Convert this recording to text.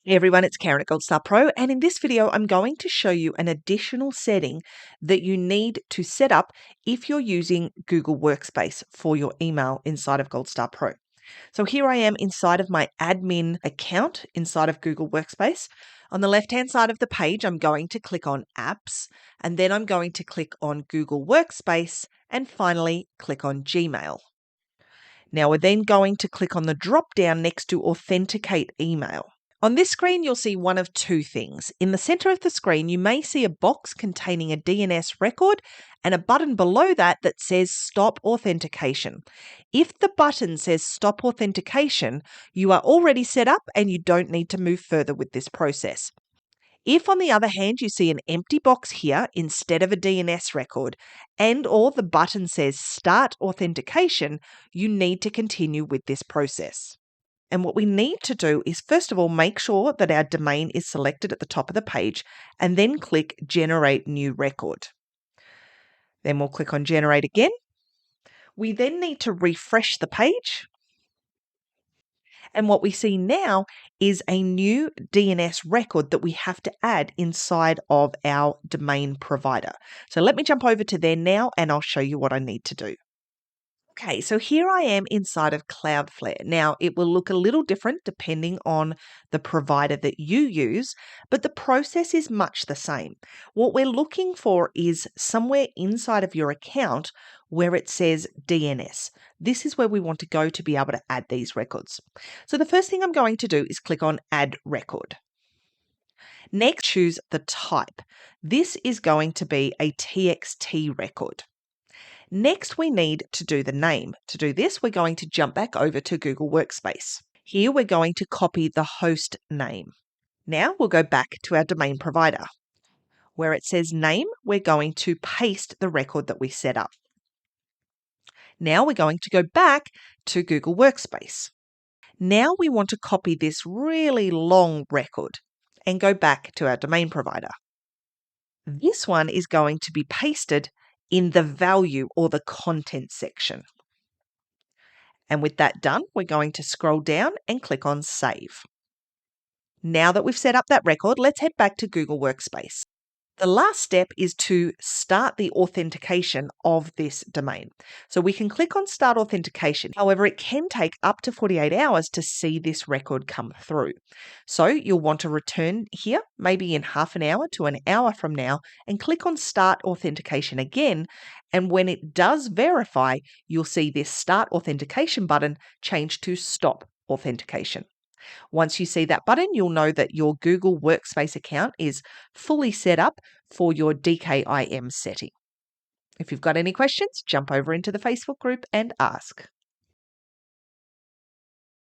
Hey everyone, it's Karen at Gold Star Pro, and in this video I'm going to show you an additional setting that you need to set up if you're using Google Workspace for your email inside of Gold Star Pro. So here I am inside of my admin account inside of Google Workspace. On the left-hand side of the page, I'm going to click on Apps, and then I'm going to click on Google Workspace, and finally click on Gmail. Now we're then going to click on the drop-down next to Authenticate Email. On this screen, you'll see one of two things. In the center of the screen, you may see a box containing a DNS record and a button below that that says Stop Authentication. If the button says Stop Authentication, you are already set up and you don't need to move further with this process. If, on the other hand, you see an empty box here instead of a DNS record and/or the button says Start Authentication, you need to continue with this process. And what we need to do is, first of all, make sure that our domain is selected at the top of the page and then click Generate New Record. Then we'll click on Generate again. We then need to refresh the page. And what we see now is a new DNS record that we have to add inside of our domain provider. So let me jump over to there now and I'll show you what I need to do. Okay, so here I am inside of Cloudflare. Now, it will look a little different depending on the provider that you use, but the process is much the same. What we're looking for is somewhere inside of your account where it says DNS. This is where we want to go to be able to add these records. So the first thing I'm going to do is click on Add Record. Next, choose the type. This is going to be a TXT record. Next, we need to do the name. To do this, we're going to jump back over to Google Workspace. Here, we're going to copy the host name. Now, we'll go back to our domain provider. Where it says name, we're going to paste the record that we set up. Now, we're going to go back to Google Workspace. Now, we want to copy this really long record and go back to our domain provider. This one is going to be pasted in the value or the content section. And with that done, we're going to scroll down and click on Save. Now that we've set up that record, let's head back to Google Workspace. The last step is to start the authentication of this domain. So we can click on Start Authentication. However, it can take up to 48 hours to see this record come through. So you'll want to return here, maybe in half an hour to an hour from now, and click on Start Authentication again. And when it does verify, you'll see this Start Authentication button change to Stop Authentication. Once you see that button, you'll know that your Google Workspace account is fully set up for your DKIM setting. If you've got any questions, jump over into the Facebook group and ask.